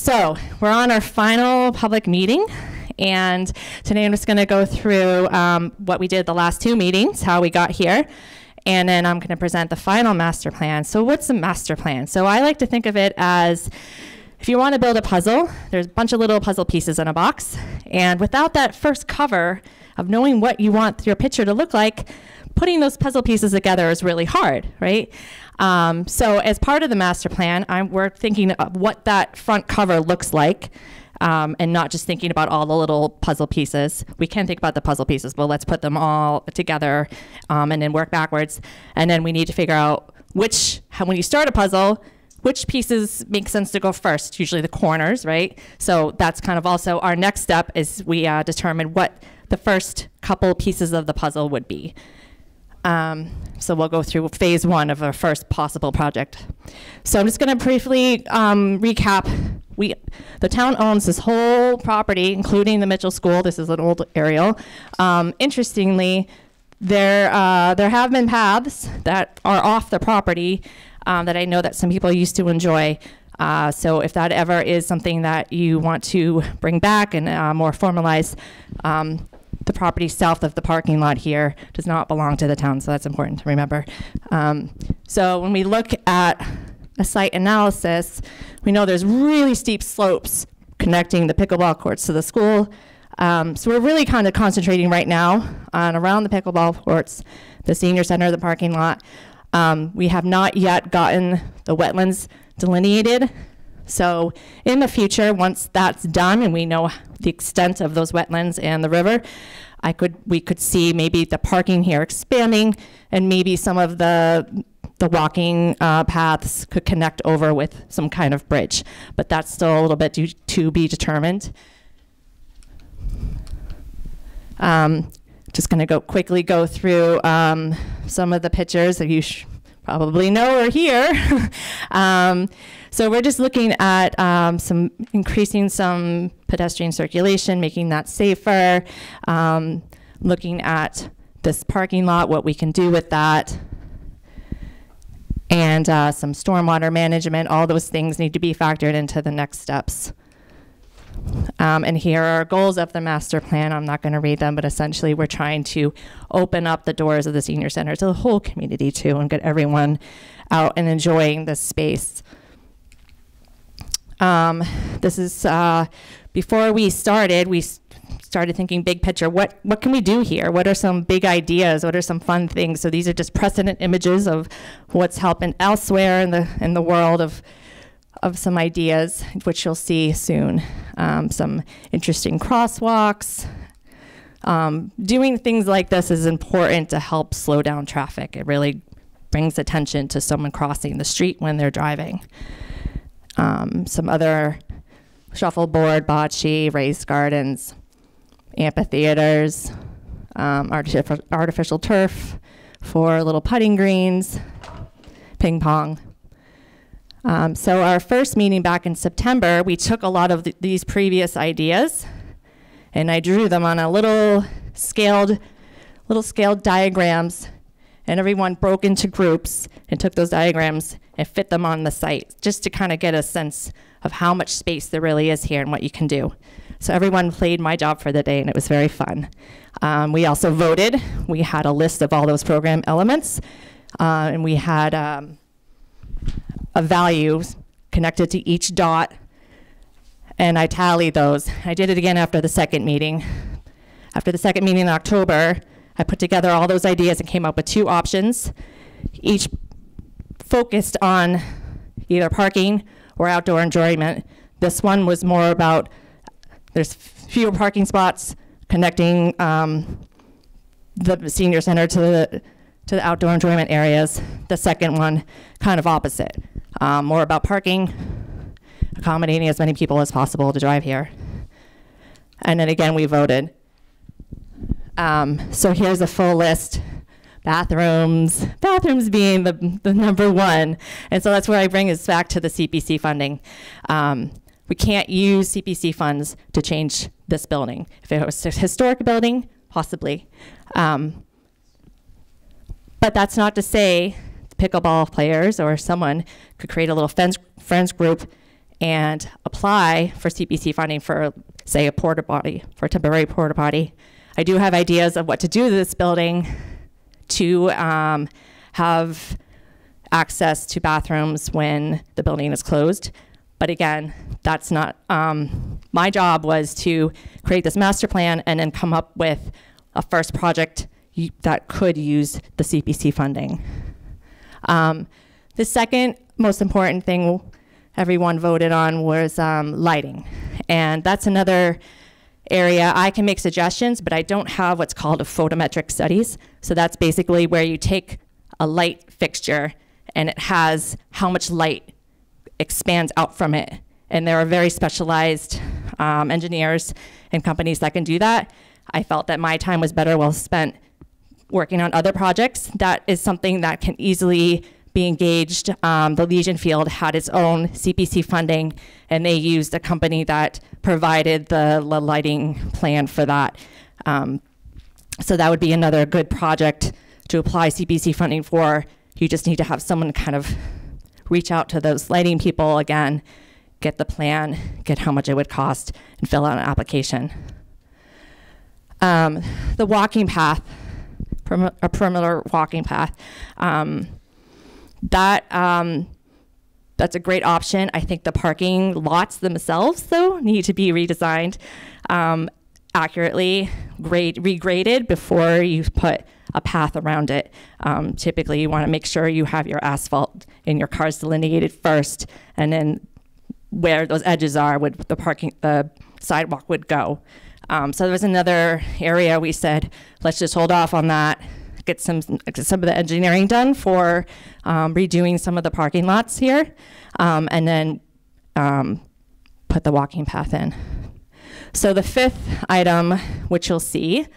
So we're on our final public meeting, and today I'm just going to go through what we did the last two meetings, how we got here, and then I'm going to present the final master plan. So what's a master plan? So I like to think of it as, if you want to build a puzzle, there's a bunch of little puzzle pieces in a box, and without that first cover of knowing what you want your picture to look like, putting those puzzle pieces together is really hard, right? So as part of the master plan, we're thinking of what that front cover looks like, and not just thinking about all the little puzzle pieces. We can think about the puzzle pieces, but let's put them all together and then work backwards. And then we need to figure out when you start a puzzle, which pieces make sense to go first, usually the corners, right? So that's kind of also our next step, is we determine what the first couple pieces of the puzzle would be. So we'll go through phase one of our first possible project. So I'm just going to briefly recap. The town owns this whole property, including the Mitchell School. This is an old aerial. Interestingly, there have been paths that are off the property that I know that some people used to enjoy. So if that ever is something that you want to bring back and more formalize, the property south of the parking lot here does not belong to the town, so that's important to remember. So when we look at a site analysis, we know there's really steep slopes connecting the pickleball courts to the school. So we're really kind of concentrating right now on around the pickleball courts, the senior center, the parking lot. We have not yet gotten the wetlands delineated. So in the future, once that's done and we know the extent of those wetlands and the river, we could see maybe the parking here expanding, and maybe some of the walking paths could connect over with some kind of bridge. But that's still a little bit to be determined. Just going to quickly go through some of the pictures that you probably know or hear. So we're just looking at increasing some pedestrian circulation, making that safer, looking at this parking lot, what we can do with that, and some stormwater management. All those things need to be factored into the next steps. And here are our goals of the master plan. I'm not going to read them, but essentially we're trying to open up the doors of the senior center to the whole community too, and get everyone out and enjoying this space. This is, before we started thinking big picture. What can we do here? What are some big ideas? What are some fun things? So these are just precedent images of what's happened elsewhere in the world of some ideas, which you'll see soon. Some interesting crosswalks. Doing things like this is important to help slow down traffic. It really brings attention to someone crossing the street when they're driving. Some other shuffleboard, bocce, raised gardens, amphitheaters, artificial turf for little putting greens, ping pong. So our first meeting back in September, we took a lot of these previous ideas, and I drew them on a little scaled diagrams, and everyone broke into groups and took those diagrams and fit them on the site, just to kind of get a sense of how much space there really is here and what you can do. So everyone played my job for the day, and it was very fun. We also voted. We had a list of all those program elements, and we had a value connected to each dot, and I tallied those. I did it again after the second meeting. After the second meeting in October, I put together all those ideas and came up with 2 options, each focused on either parking or outdoor enjoyment. This one was more about there's fewer parking spots connecting the senior center to the outdoor enjoyment areas. The second one, kind of opposite. More about parking, accommodating as many people as possible to drive here. And then again, we voted. So here's a full list. Bathrooms being the number one. And so that's where I bring us back to the CPC funding. We can't use CPC funds to change this building. If it was a historic building, possibly. But that's not to say pickleball players or someone could create a little friends group and apply for CPC funding for, say, a porta potty, for a temporary porta potty. I do have ideas of what to do to this building to have access to bathrooms when the building is closed. But again, that's not, my job was to create this master plan and then come up with a first project that could use the CPC funding. The second most important thing everyone voted on was lighting. And that's another area. I can make suggestions, but I don't have what's called a photometric studies. So that's basically where you take a light fixture and it has how much light expands out from it. And there are very specialized engineers and companies that can do that. I felt that my time was better well spent working on other projects. That is something that can easily be engaged. The Legion Field had its own CPC funding, and they used a company that provided the lighting plan for that. So that would be another good project to apply CPC funding for. You just need to have someone kind of reach out to those lighting people again, get the plan, get how much it would cost, and fill out an application. The walking path, a perimeter walking path, that's a great option. I think the parking lots themselves, though, need to be redesigned accurately, regraded before you put a path around it. Typically, you want to make sure you have your asphalt in your cars delineated first, and then where those edges are, would the sidewalk would go. So there was another area we said, let's just hold off on that, get some of the engineering done for redoing some of the parking lots here, and then put the walking path in. So the fifth item, which you'll see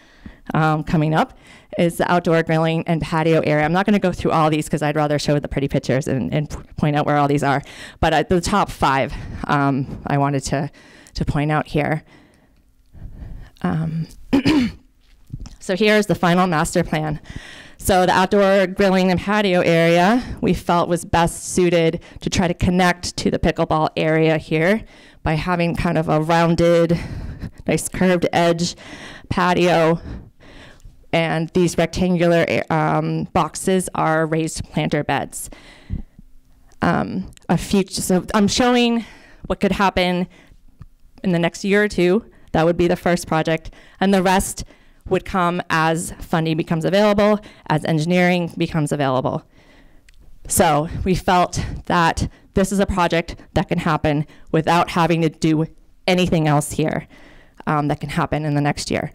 coming up, is the outdoor grilling and patio area. I'm not going to go through all these because I'd rather show the pretty pictures and point out where all these are. But the top five I wanted to point out here. So here's the final master plan. So the outdoor grilling and patio area we felt was best suited to try to connect to the pickleball area here by having kind of a rounded, nice curved edge patio. And these rectangular boxes are raised planter beds. So I'm showing what could happen in the next year or two. That would be the first project. And the rest would come as funding becomes available, as engineering becomes available. So we felt that this is a project that can happen without having to do anything else here that can happen in the next year.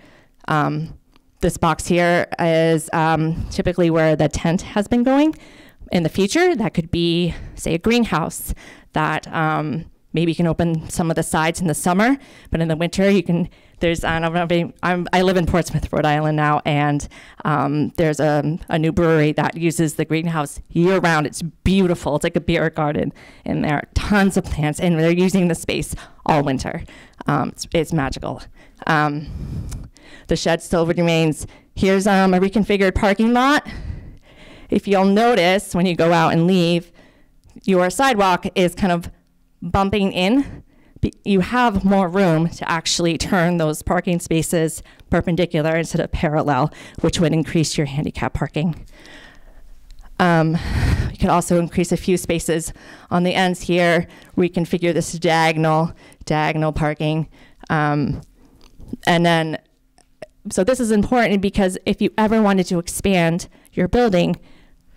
This box here is typically where the tent has been going. In the future, that could be, say, a greenhouse that maybe you can open some of the sides in the summer, but in the winter you can, I live in Portsmouth, Rhode Island now, and there's a new brewery that uses the greenhouse year round. It's beautiful. It's like a beer garden in there. Tons of plants, and they're using the space all winter. It's magical. The shed still remains. Here's a reconfigured parking lot. If you'll notice, when you go out and leave, your sidewalk is kind of bumping in. You have more room to actually turn those parking spaces perpendicular instead of parallel, which would increase your handicap parking. You could also increase a few spaces on the ends here, reconfigure this diagonal parking. And then, so this is important because if you ever wanted to expand your building,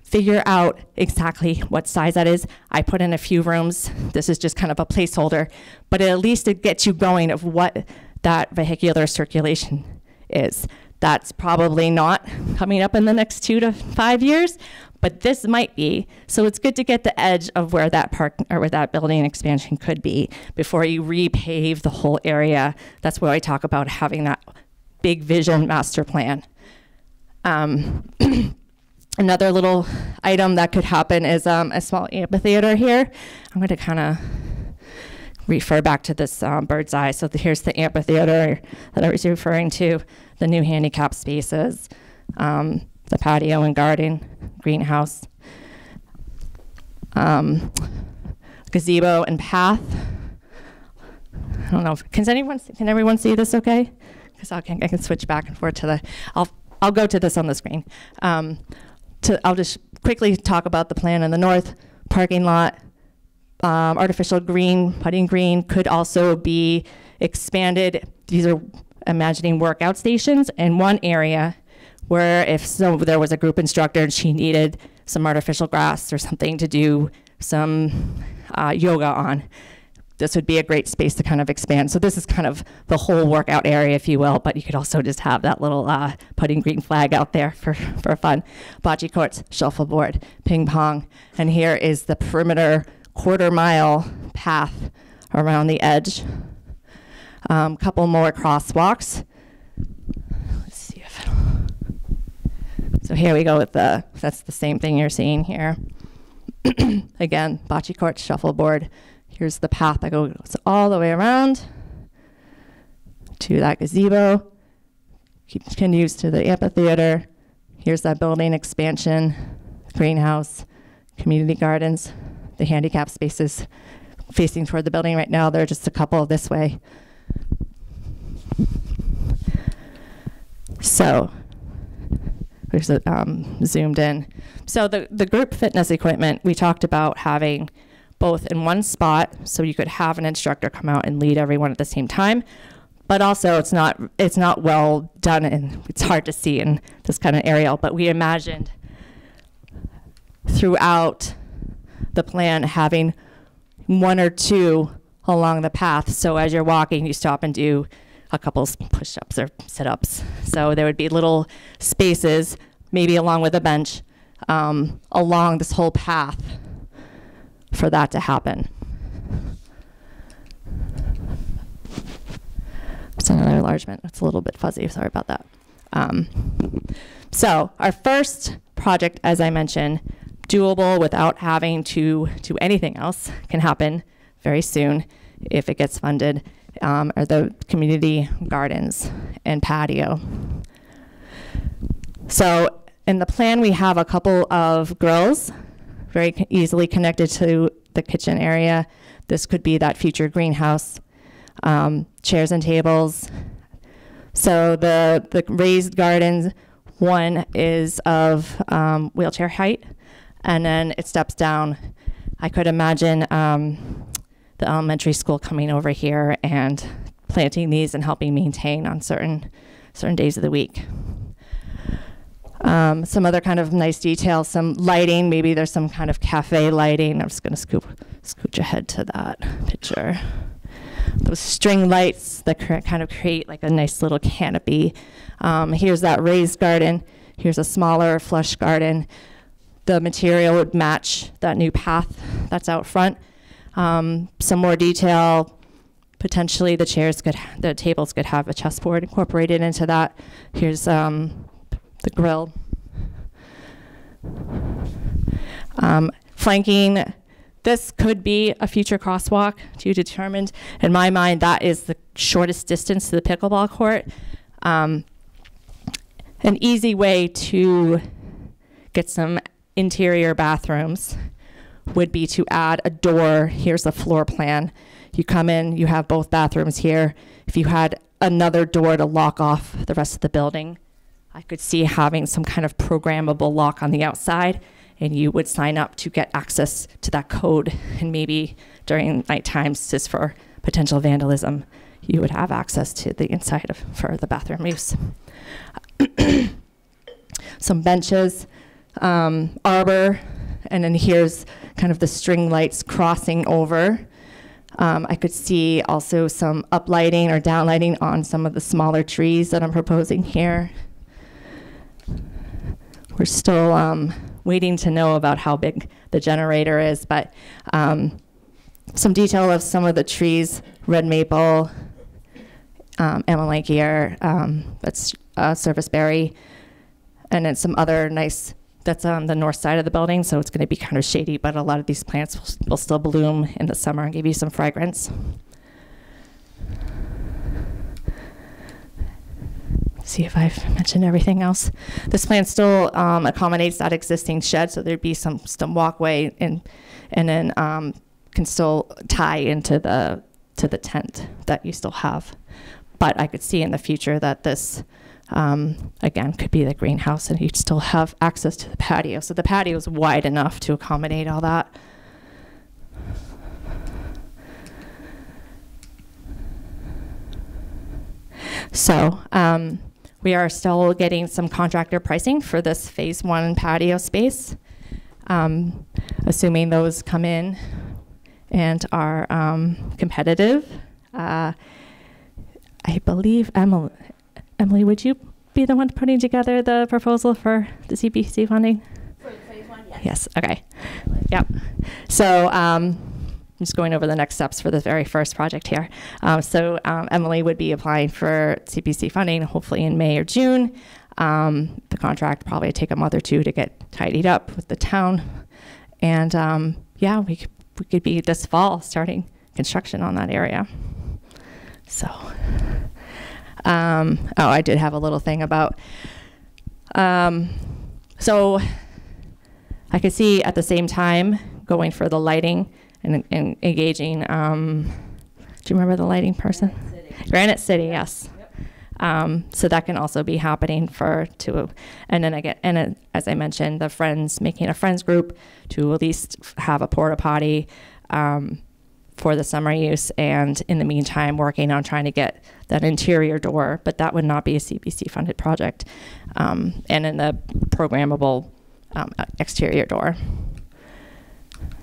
figure out exactly what size that is. I put in a few rooms. This is just kind of a placeholder, but at least it gets you going of what that vehicular circulation is. That's probably not coming up in the next 2 to 5 years, but this might be. So it's good to get the edge of where that park or where that building expansion could be before you repave the whole area. That's where I talk about having that big vision master plan. Another little item that could happen is a small amphitheater here. I'm going to kind of refer back to this bird's eye. So here's the amphitheater that I was referring to, the new handicap spaces, the patio and garden, greenhouse, gazebo and path I don't know. Can everyone see this okay? Because I can switch back and forth to the, I'll go to this on the screen. I'll just quickly talk about the plan in the north. Parking lot, artificial green, putting green could also be expanded. These are imagining workout stations in one area where if there was a group instructor and she needed some artificial grass or something to do some yoga on, this would be a great space to kind of expand. So this is kind of the whole workout area, if you will, but you could also just have that little putting green flag out there for fun. Bocce courts, shuffleboard, ping pong, and here is the perimeter quarter-mile path around the edge. Couple more crosswalks. Let's see if so here we go with that's the same thing you're seeing here. Again, bocce court, shuffleboard. Here's the path that goes all the way around to that gazebo. Continues to the amphitheater. Here's that building expansion, greenhouse, community gardens, the handicap spaces facing toward the building right now. There are just a couple this way. So there's a zoomed in. So the group fitness equipment, we talked about having both in one spot, so you could have an instructor come out and lead everyone at the same time, but also it's not well done and it's hard to see in this kind of aerial, but we imagined throughout the plan having one or two along the path, so as you're walking you stop and do a couple push-ups or sit-ups. So there would be little spaces, maybe along with a bench, along this whole path for that to happen. It's another enlargement. It's a little bit fuzzy. Sorry about that. So our first project, as I mentioned, doable without having to do anything else, can happen very soon if it gets funded, are the community gardens and patio. So in the plan, we have a couple of grills very easily connected to the kitchen area. This could be that future greenhouse, chairs and tables. So the raised gardens, one is of wheelchair height, and then it steps down. I could imagine the elementary school coming over here and planting these and helping maintain on certain days of the week. Some other kind of nice details, some lighting, maybe there's some kind of cafe lighting. I'm just gonna scooch ahead to that picture. Those string lights that kind of create like a nice little canopy. Here's that raised garden. Here's a smaller flush garden. The material would match that new path that's out front. Some more detail. Potentially the tables could have a chessboard incorporated into that. Here's the grill. Flanking, this could be a future crosswalk to be determined. In my mind, that is the shortest distance to the pickleball court. An easy way to get some interior bathrooms would be to add a door. Here's the floor plan. You come in, you have both bathrooms here. If you had another door to lock off the rest of the building, I could see having some kind of programmable lock on the outside, and you would sign up to get access to that code. And maybe during night times, just for potential vandalism, you would have access to the inside for the bathroom use. Some benches, arbor, and then here's kind of the string lights crossing over. I could see also some uplighting or downlighting on some of the smaller trees that I'm proposing here. We're still waiting to know about how big the generator is, but some detail of some of the trees, red maple, amelanchier, that's serviceberry, and then some other nice, that's on the north side of the building, so it's gonna be kind of shady, but a lot of these plants will still bloom in the summer and give you some fragrance. See if I've mentioned everything else. This plan still accommodates that existing shed, so there'd be some walkway and then can still tie into the to the tent that you still have. But I could see in the future that this, again, could be the greenhouse, and you'd still have access to the patio. So the patio is wide enough to accommodate all that. So we are still getting some contractor pricing for this phase 1 patio space. Assuming those come in and are competitive. I believe, Emily, would you be the one putting together the proposal for the CPC funding? For the phase 1, yes. Yes, okay. Yep. So I'm just going over the next steps for the very first project here. Emily would be applying for CPC funding, hopefully in May or June. The contract probably take a month or two to get tidied up with the town. And yeah, we could be this fall starting construction on that area. So, oh, I did have a little thing about, so I could see at the same time going for the lighting and engaging, do you remember the lighting person? Granite City, yes. Yep. So that can also be happening and then as I mentioned, the friends, making a friends group to at least have a porta potty for the summer use, and in the meantime, working on trying to get that interior door, but that would not be a CPC funded project, and in the programmable exterior door.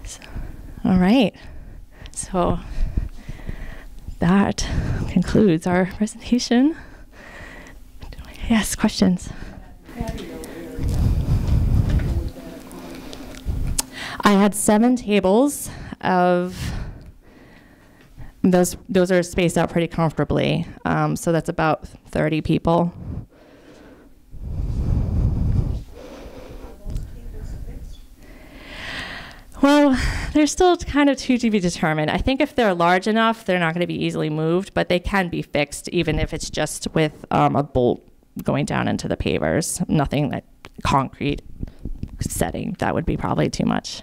So, all right, so that concludes our presentation. Yes, questions? I had 7 tables of those are spaced out pretty comfortably. So that's about 30 people. Well, they're still kind of to be determined. I think if they're large enough, they're not going to be easily moved, but they can be fixed even if it's just with a bolt going down into the pavers. Nothing like concrete setting. That would be probably too much.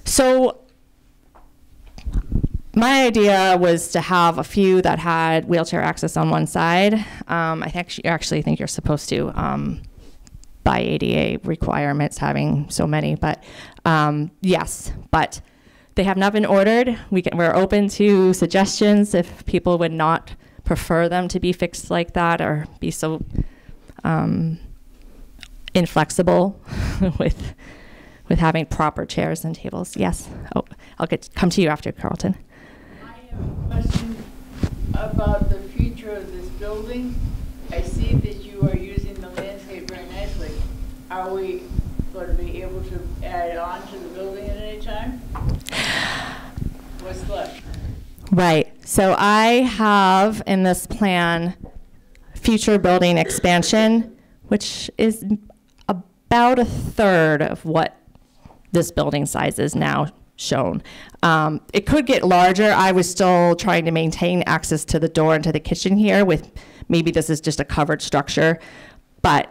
So my idea was to have a few that had wheelchair access on one side. I actually think you're supposed to, by ADA requirements, having so many, but yes, but they have not been ordered. We're open to suggestions if people would not prefer them to be fixed like that or be so inflexible with having proper chairs and tables. Yes. Oh, I'll come to you after, Carlton. I have a question about the future of this building. I see that you are using the landscape very nicely. Are we going to be able to add on to the building at any time? What's left? Right. So I have in this plan future building expansion, which is about 1/3 of what this building size is now shown. It could get larger. I was still trying to maintain access to the door into the kitchen here with maybe this is just a covered structure, but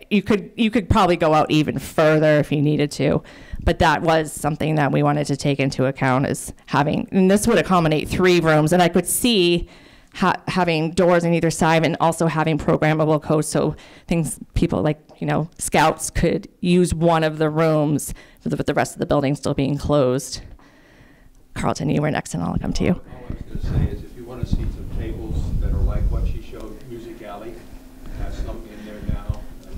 you could probably go out even further if you needed to. But that was something that we wanted to take into account, is having, and this would accommodate 3 rooms, and I could see having doors on either side and also having programmable codes, so people like, scouts could use one of the rooms with the rest of the building still being closed. Carlton, you were next, and I'll come to you. All I was going to say is if you want to see some tables that are like what she showed, Music Alley has some in there now, and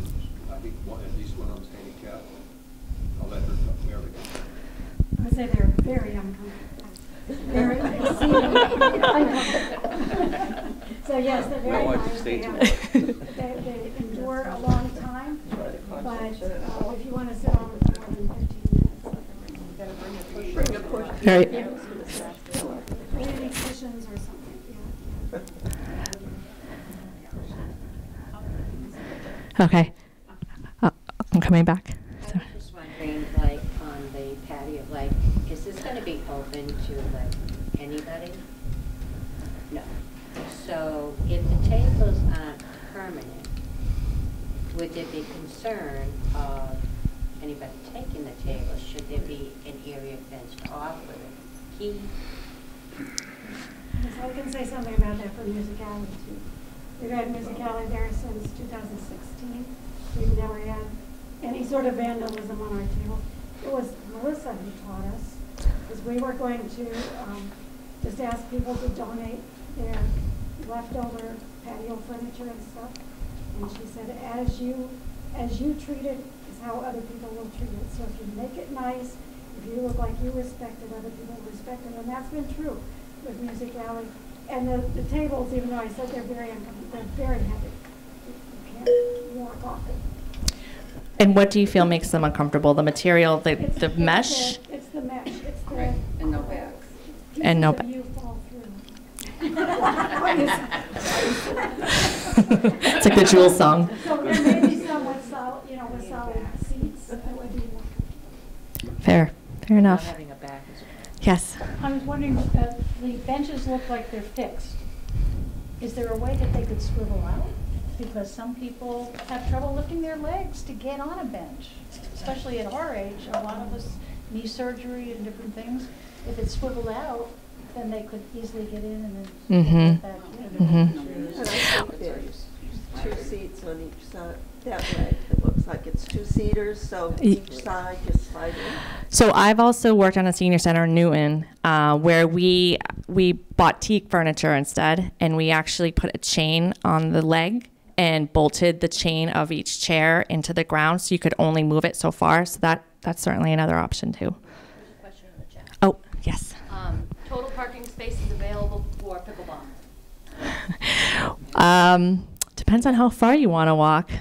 I think at least one of them's handicapped. I'll let her come there. I would say they're very uncomfortable. Very So yes, they're very nice. They endure a long time, but if you want to sit on them for more than 15 minutes, bring a push. Right. Maybe cushions or something. Yeah. Okay. I'm coming back. I was just wondering, like, on the patio, like, is this going to be open to, like, anybody? No. So if the tables aren't permanent, would there be concern of anybody taking the tables? Should there be an area fenced off with a funky. So I can say something about that for Music Alley too. We've had Music Alley there since 2016. We've never had any sort of vandalism on our table. It was Melissa who taught us, because we were going to just ask people to donate their leftover patio furniture and stuff. And she said, as you treat it is how other people will treat it. So if you make it nice, if you look like you respect it, other people will respect it. And that's been true with Music Alley. And the tables, even though I said they're very uncomfortable, they're very heavy. You can't walk off it. And what do you feel makes them uncomfortable? The material, the mesh? It's the mesh. It's the Right, and no bags. And no pieces of you fall through. It's like the Jewel song. So there may be some with solid, with solid seats that would be more comfortable. Fair enough. Not having a back is Yes. I was wondering, the benches look like they're fixed. Is there a way that they could swivel out? Because some people have trouble lifting their legs to get on a bench, especially at our age. A lot of us knee surgery and different things. If it's swiveled out, then they could easily get in and then get back in. And I think there's 2 seats on each side. That way, it looks like it's 2-seaters, so each side just slide in. So I've also worked on a senior center in Newton where we bought teak furniture instead, and we actually put a chain on the leg and bolted the chain of each chair into the ground, so you could only move it so far. So that's certainly another option too. There's a question in the chat. Oh, yes. Total parking spaces available for pickleball? Depends on how far you want to walk.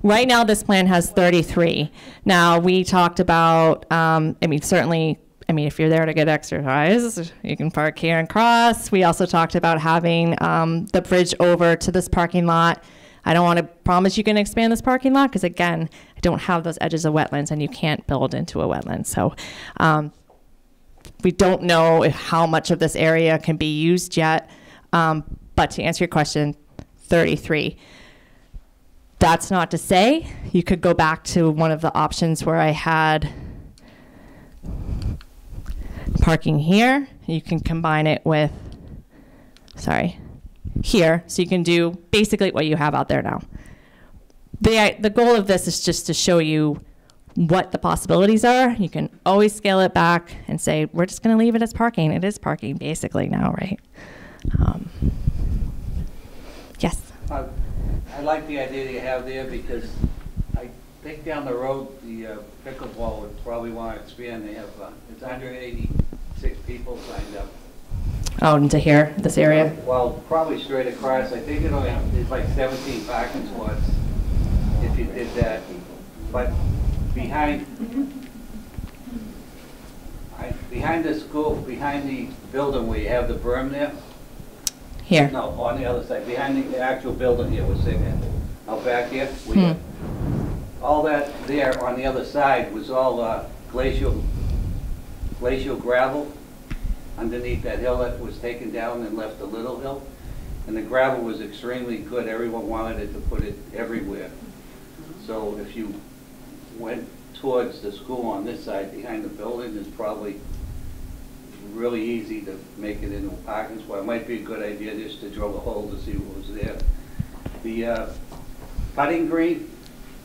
Right now, this plan has 33. Now, we talked about, if you're there to get exercise, you can park here and cross. We also talked about having the bridge over to this parking lot. I don't want to promise you can expand this parking lot because, again, I don't have those edges of wetlands, and you can't build into a wetland. So we don't know how much of this area can be used yet. But to answer your question, 33. That's not to say you could go back to one of the options where I had parking here. You can combine it with, here. So you can do basically what you have out there now. The goal of this is just to show you what the possibilities are. You can always scale it back and say, we're just going to leave it as parking. It is parking basically now, right? Yes. I like the idea that you have there because I think down the road the pickleball would probably want to expand. They have it's 186 people signed up. Oh, into here, this area? Well, probably straight across. I think it's like 17 parking spots if you did that. But behind the school, behind the building where you have the berm there. Here. No, on the other side, behind the actual building here we're sitting in. Out back here, all that there on the other side was all glacial gravel underneath that hill that was taken down and left a little hill. And the gravel was extremely good. Everyone wanted it to put it everywhere. So if you went towards the school on this side behind the building, it's probably really easy to make it into a parking spot. It might be a good idea just to drill a hole to see what was there. The putting green,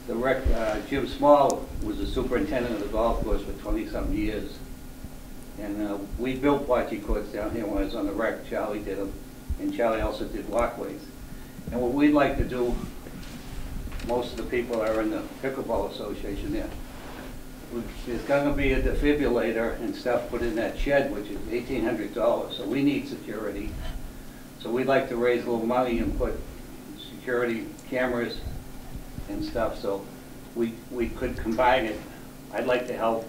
Jim Small was the superintendent of the golf course for 20-some years. And we built bocce courts down here when I was on the rec. Charlie did them, and Charlie also did walkways. And what we'd like to do, most of the people are in the Pickleball Association there. There's going to be a defibrillator and stuff put in that shed, which is $1,800. So we need security. So we'd like to raise a little money and put security cameras and stuff. So we could combine it. I'd like to help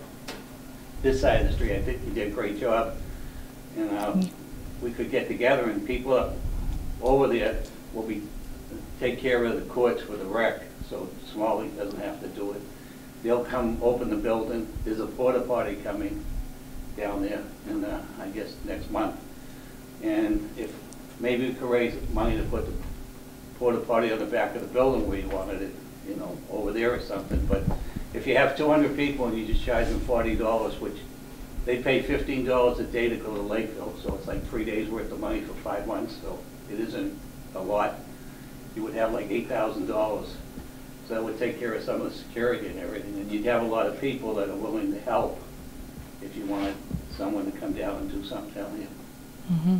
this side of the street. I think you did a great job. And we could get together, and people over there will take care of the courts for the rec. So Smalley doesn't have to do it. They'll come open the building. There's a porta potty coming down there, in I guess next month. And if maybe we could raise money to put the porta potty on the back of the building where you wanted it, over there or something. But if you have 200 people and you just charge them $40, which They pay $15 a day to go to Lakeville, so it's like 3 days worth of money for 5 months, so it isn't a lot. You would have like $8,000. So that would take care of some of the security and everything, and you'd have a lot of people that are willing to help if you wanted someone to come down and do something down here. Mm-hmm.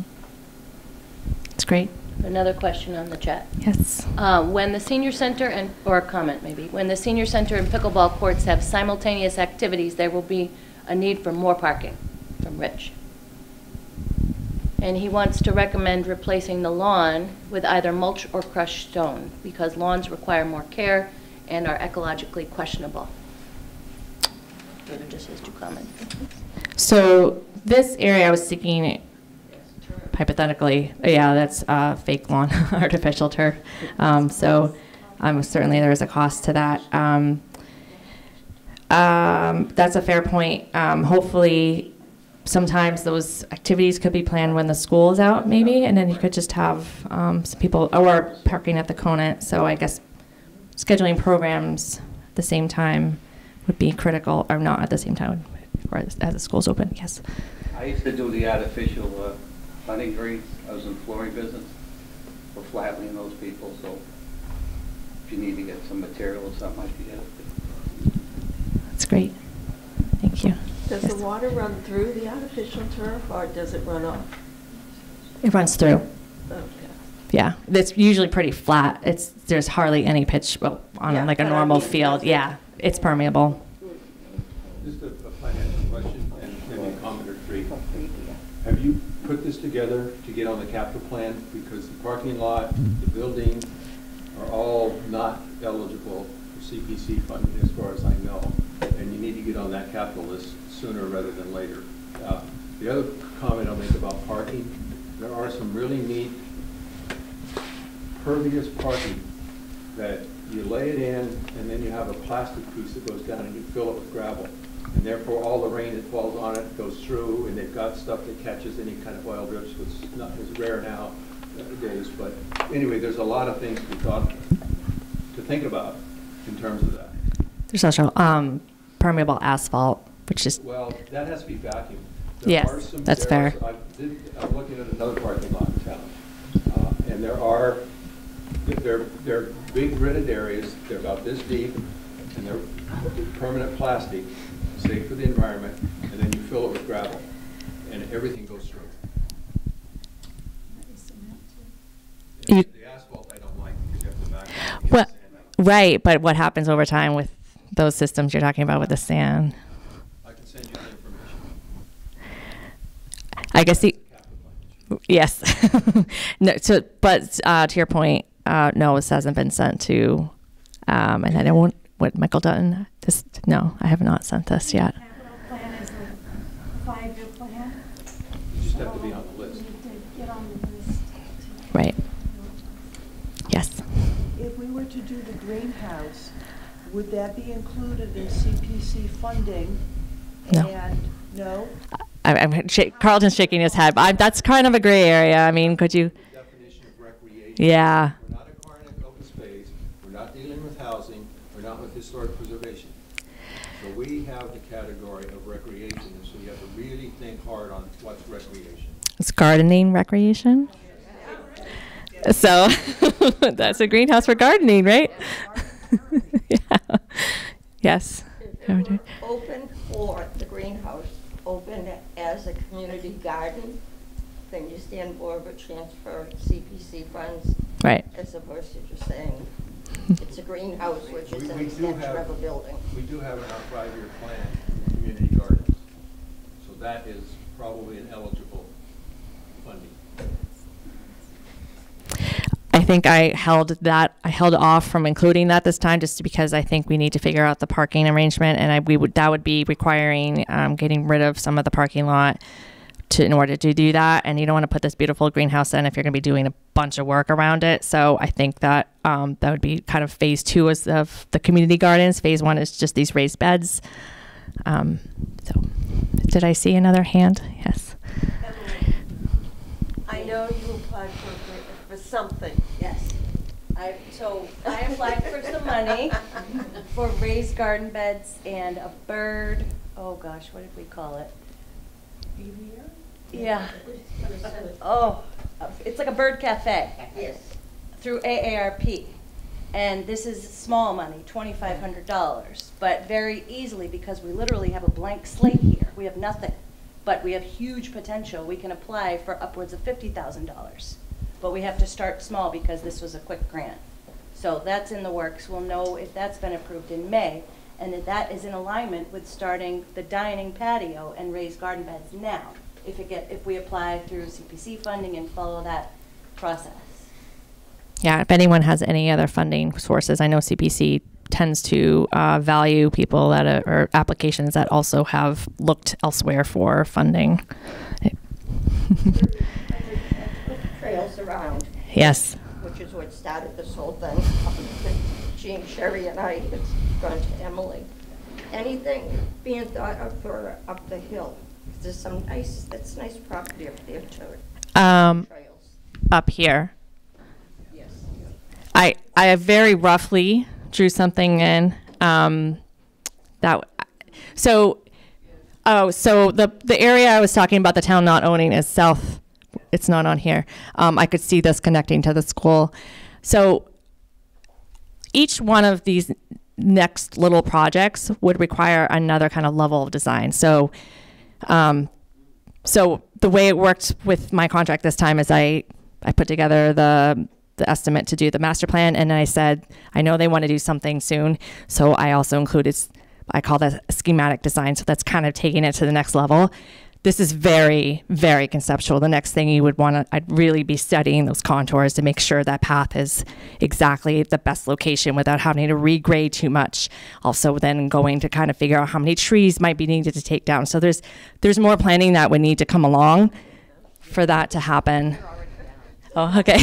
It's great. Another question on the chat. Yes. When the senior center or a comment maybe, when the senior center and pickleball courts have simultaneous activities, there will be a need for more parking, from Rich. And he wants to recommend replacing the lawn with either mulch or crushed stone because lawns require more care and are ecologically questionable. Those are just his 2 comments. So this area I was thinking, hypothetically, yeah, that's fake lawn, artificial turf. So certainly there is a cost to that. That's a fair point. Hopefully, sometimes those activities could be planned when the school is out, maybe, and then you could just have some people, or parking at the Conant. So I guess scheduling programs at the same time would be critical, or not at the same time, or as the school's open, yes. I used to do the artificial hunting greens. I was in the flooring business for flattening those people, so if you need to get some material or something, I could get it. That's great. Thank you. Does the water run through the artificial turf, or does it run off? It runs through. Okay. Yeah, it's usually pretty flat. There's hardly any pitch on Yeah, like a but I normal mean, field. Yeah, it's permeable. Just a financial question and maybe a comment or 3. Have you put this together to get on the capital plan? Because the parking lot, the building are all not eligible for CPC funding as far as I know. And you need to get on that capital list sooner rather than later. The other comment I'll make about parking, there are some really neat pervious parking that you lay it in and then you have a plastic piece that goes down and you fill it with gravel. And therefore all the rain that falls on it goes through, and they've got stuff that catches any kind of oil drips, which is not as rare nowadays. But anyway, there's a lot of things to think about in terms of that. There's also permeable asphalt, which is Well, that has to be vacuumed. Yes, that's fair. I'm looking at another parking lot in town, and they're big gridded areas. They're about this deep, and they're permanent plastic, safe for the environment, and then you fill it with gravel, and everything goes through. And the asphalt I don't like because you have to vacuum it to get well, the sand out. right. But what happens over time with those systems you're talking about with the sand? I can send you the information. I guess the Capital plan. yes. No. So, but to your point, no, this hasn't been sent to, and I don't want what Michael Dutton. No, I have not sent this yet. Capital plan is a 5-year plan. You just have to be on the We list. need to get on the list. Right. Yes. If we were to do the greenhouse, would that be included in CPC funding? No. And no? Carlton's shaking his head. That's kind of a gray area. I mean, could you? The definition of recreation. Yeah. We're not acquiring an open space. We're not dealing with housing. We're not with historic preservation. So we have the category of recreation, and so you have to really think hard on what's recreation. It's gardening recreation. So that's a greenhouse for gardening, right? Yeah. Yes. If it were open for the greenhouse, open as a community garden, then you stand for a transfer CPC funds. Right. As opposed to just saying it's a greenhouse, which is an We do extension have- of a building. We do have in our 5-year plan community gardens. So that is probably an eligible funding. I think I held off from including that this time just because I think we need to figure out the parking arrangement, and that would be requiring getting rid of some of the parking lot in order to do that. And you don't want to put this beautiful greenhouse in if you're going to be doing a bunch of work around it. So I think that that would be kind of phase 2 of the community gardens. Phase 1 is just these raised beds. So did I see another hand? Yes. I know you applied for something. Yes. So I applied for some money for raised garden beds and a bird, oh gosh, what did we call it? Yeah. Oh, it's like a bird cafe. Yes. Through AARP. And this is small money, $2,500, but very easily, because we literally have a blank slate here. We have nothing, but we have huge potential. We can apply for upwards of $50,000, but we have to start small because this was a quick grant. So that's in the works. We'll know if that's been approved in May, and that is in alignment with starting the dining patio and raised garden beds now, if we apply through CPC funding and follow that process. Yeah, if anyone has any other funding sources, I know CPC tends to value people that or applications that also have looked elsewhere for funding. Trails around. Yes. Which is what started this whole thing. Jean, Sherry, and I, it's gone to Emily. Anything being thought of for up the hill? There's some that's nice property up there too. Trails. Up here. Yes. I very roughly drew something in so the area I was talking about, the town not owning, is south. It's not on here. I could see this connecting to the school. So each one of these next little projects would require another kind of level of design. So so the way it worked with my contract this time is I put together the estimate to do the master plan, and I said, I know they want to do something soon, so I also included, I call that a schematic design, so that's kind of taking it to the next level. This is very, very conceptual. The next thing you would want to, I'd really be studying those contours to make sure that path is exactly the best location without having to regrade too much. Also then going to kind of figure out how many trees might be needed to take down. So there's more planning that would need to come along for that to happen. Oh, okay.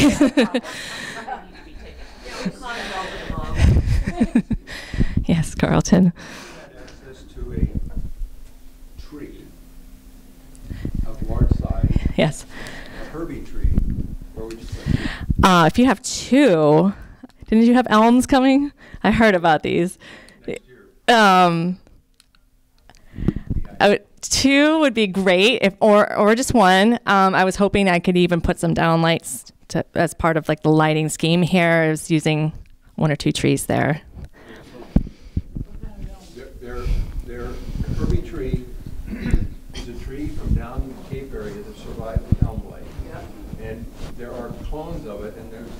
Yes, Carlton. Access to a tree of large size. Yes. A Herbie tree. Where would you put it? If you have two, didn't you have elms coming? I heard about these. Next year. Two would be great, or just one. I was hoping I could even put some downlights as part of like the lighting scheme here. I was using one or two trees there. Their Herbie tree is a tree from down in the Cape area that survived the elm blight. And there are clones of it, and there's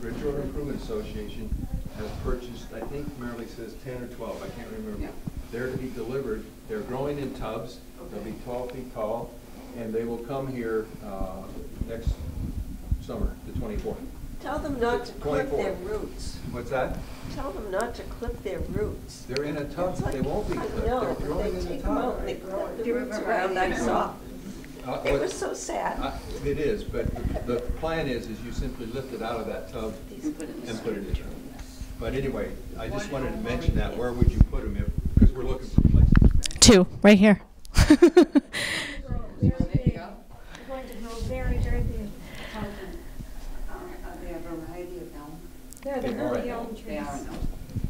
Ridge Road Improvement Association has purchased, I think Marilee says 10 or 12, I can't remember. They're to be delivered. They're growing in tubs. They'll be 12 feet tall, and they will come here next summer, the 24th. Tell them not to clip 24th. their roots. What's that? Tell them not to clip their roots. They're in a tub. They won't be clipped. No, They're but growing they in a take them out, tub. they clip the roots around, I saw. It was so sad. It is, but the plan is you simply lift it out of that tub and put it in. But anyway, I just wanted to mention that. Where would you put them? Because we're looking for places. Two, right here. They're going to grow very, very big. They have a variety of elm. They're the They are Herbie elm. elm trees. They are elm.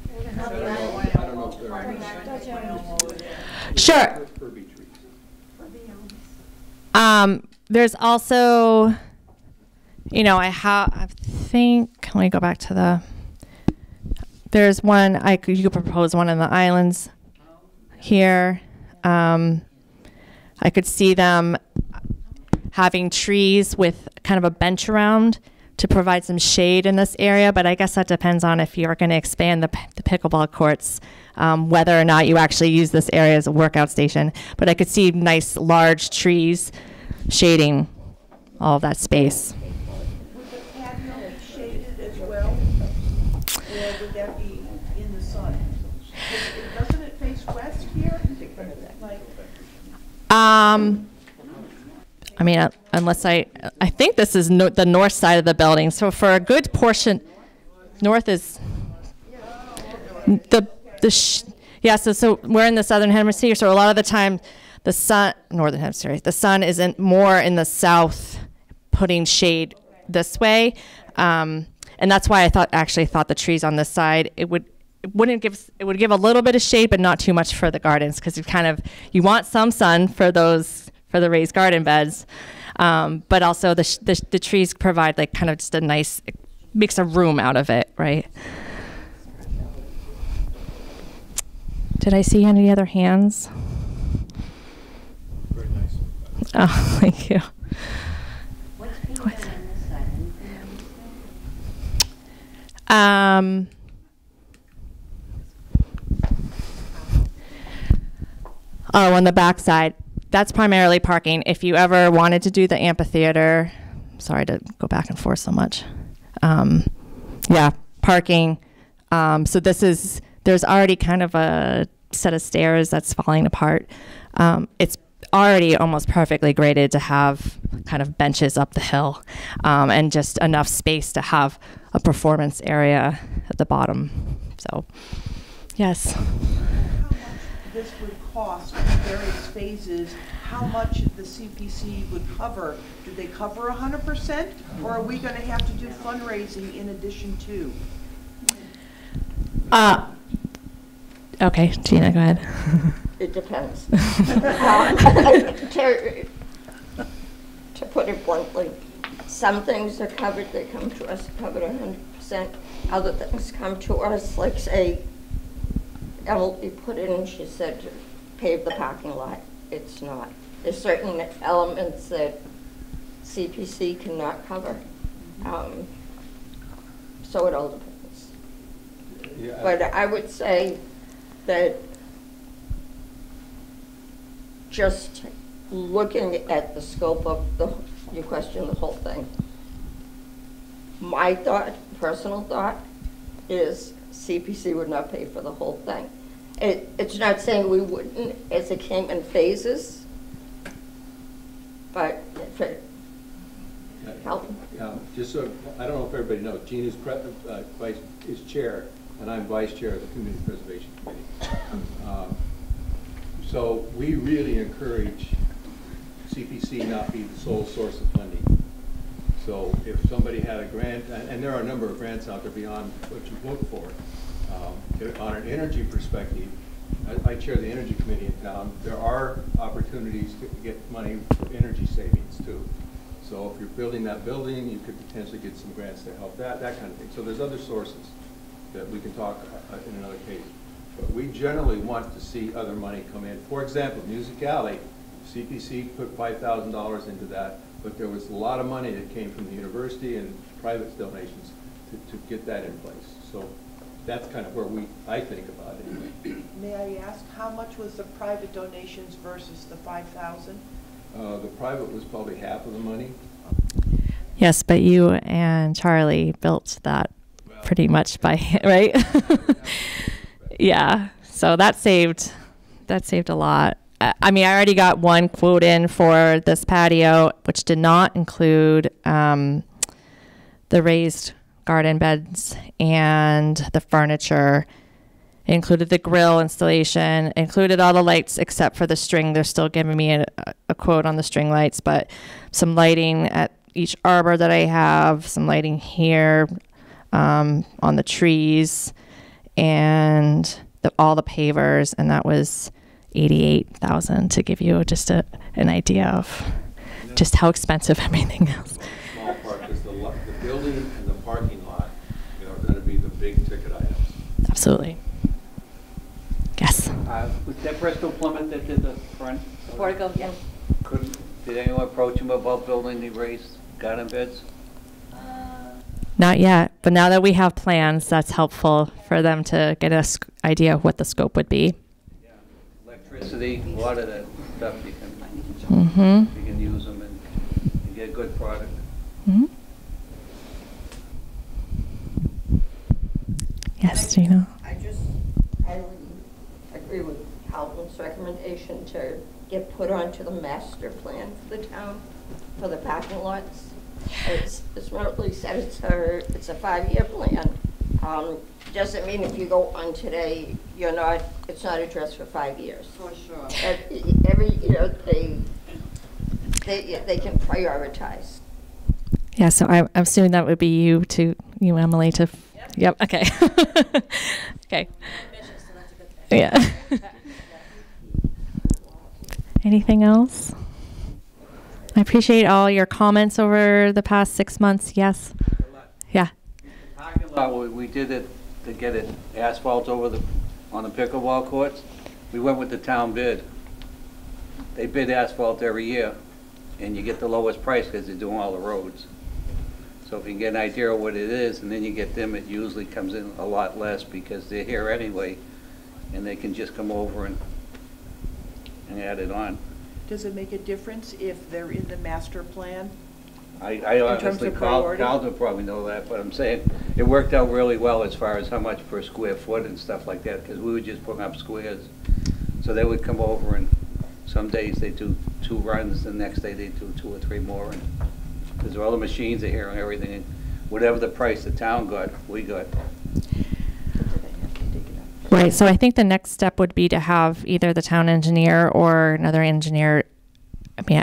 They're the I Herbie don't elm. know if they're Dutch elm. Sure. Herbie trees. Herbie elms. There's also, I think, let me go back to there's one, you could propose one in the islands here. I could see them having trees with kind of a bench around to provide some shade in this area, but I guess that depends on if you're going to expand the pickleball courts, whether or not you actually use this area as a workout station. But I could see nice large trees shading all of that space. Would the patio be shaded as well? Or would that be in the sun? Doesn't it face west here? Like, I mean, unless I think this is the north side of the building. So for a good portion, north is so we're in the southern hemisphere. So a lot of the time, northern hemisphere, the sun isn't more in the south, putting shade this way, and that's why I thought the trees on this side it would give a little bit of shade, but not too much for the gardens, because you want some sun for those for the raised garden beds. But also the trees provide like kind of just a nice, it makes a room out of it, right? Did I see any other hands? Very nice. Oh, thank you. What's being done on this side? Anything on this side? Oh, on the back side, that's primarily parking. If you ever wanted to do the amphitheater, sorry to go back and forth so much. Yeah, parking. So there's already kind of a set of stairs that's falling apart. It's already almost perfectly graded to have kind of benches up the hill, and just enough space to have a performance area at the bottom. So, yes. How much this would cost in various phases, how much the CPC would cover? Do they cover 100%, or are we going to have to do fundraising in addition to? Okay, Gina, go ahead. It depends. To put it bluntly, some things are covered, they come to us covered 100%. Other things come to us, like say, Emily put in, she said to pave the parking lot. It's not. There's certain elements that CPC cannot cover. So it all depends. Yeah, But I would say that just looking at the scope of you question the whole thing. My thought, personal thought, is CPC would not pay for the whole thing. It's not saying we wouldn't as it came in phases, but if it helped. Just so, I don't know if everybody knows, Gene is is chair, and I'm vice chair of the Community Preservation Committee. So we really encourage CPC not be the sole source of funding. So if somebody had a grant, and there are a number of grants out there beyond what you vote for, on an energy perspective, I chair the energy committee in town, there are opportunities to get money for energy savings too. So if you're building that building, you could potentially get some grants to help that kind of thing. So there's other sources that we can talk in another case. But we generally want to see other money come in. For example, Music Alley, CPC put $5,000 into that, but there was a lot of money that came from the university and private donations to get that in place. So that's kind of where I think about it anyway. May I ask, how much was the private donations versus the 5,000? The private was probably half of the money. Yes, but you and Charlie built that pretty much by hand, right? Yeah, so that saved a lot. I mean, I already got one quote in for this patio, which did not include the raised garden beds and the furniture. It included the grill installation, included all the lights except for the string. They're still giving me a quote on the string lights, but some lighting at each arbor that I have, some lighting here on the trees, and all the pavers, and that was $88,000 to give you just an idea of just how expensive everything is. Small part, because the building and the parking lot are going to be the big ticket items. Absolutely. Yes. Was that Bristol Plymouth that did the front? The portico, yeah. Did anyone approach him about building the raised garden beds? Not yet, but now that we have plans, that's helpful for them to get an idea of what the scope would be. Yeah. Electricity, a lot of that stuff you can use them and get a good product. Yes, Gina. I agree with Calvin's recommendation to get put onto the master plan for the town, for the parking lots. As Marley said, it's a 5-year plan. Doesn't mean if you go on today, it's not addressed for 5 years. For sure. Every year they can prioritize. Yeah, so I'm assuming that would be you, Emily, to. Yep. Okay. Okay. Ambitious, so that's a good thing. Yeah. Anything else? I appreciate all your comments over the past 6 months. Yes. Yeah. Parking lot, we did it to get it asphalt on the pickleball courts. We went with the town bid. They bid asphalt every year, and you get the lowest price because they're doing all the roads. So if you can get an idea of what it is, and then you get them, it usually comes in a lot less because they're here anyway, and they can just come over and add it on. Does it make a difference if they're in the master plan? I honestly, Carl would probably know that, but I'm saying it worked out really well as far as how much per square foot and stuff like that, because we were just putting up squares. So they would come over, and some days they do 2 runs, the next day they do 2 or 3 more. And because all the machines are here and everything, and whatever the price the town got, we got. Right, so I think the next step would be to have either the town engineer or another engineer. I mean,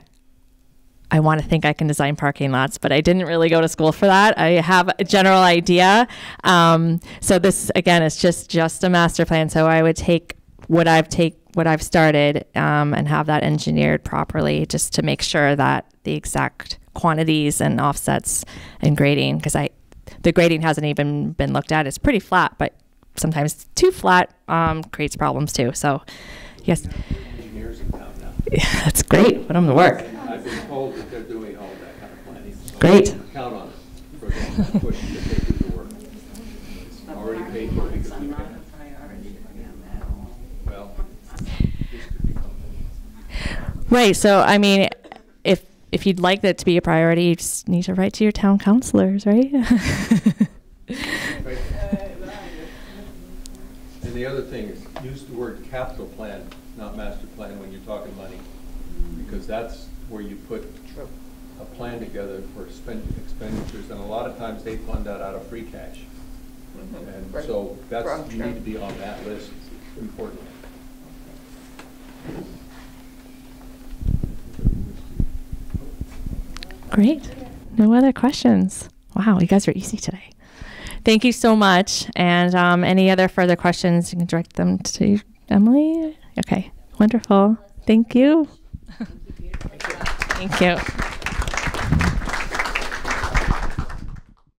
I want to think I can design parking lots, but I didn't really go to school for that. I have a general idea. So this, again, is just a master plan. So I would take what I've started and have that engineered properly, just to make sure that the exact quantities and offsets and grading, because the grading hasn't even been looked at. It's pretty flat, but sometimes too flat creates problems too. So, yes. Engineers in town now. Yeah, that's great. Put them to work. I've been told that they're doing all that kind of planning. So Great. Count on it for them to push that they do the work. It's already paid for because we pay. Well, this could be something. Right. So, I mean, if you'd like that to be a priority, you just need to write to your town councilors, right? And the other thing is, use the word capital plan, not master plan, when you're talking money, because that's where you put a plan together for expenditures, and a lot of times they fund that out of free cash. And Right. so you need to be on that list. It's important. Great. No other questions. Wow, you guys are easy today. Thank you so much. And any other further questions, you can direct them to Emily. Okay, wonderful. Thank you. Thank you.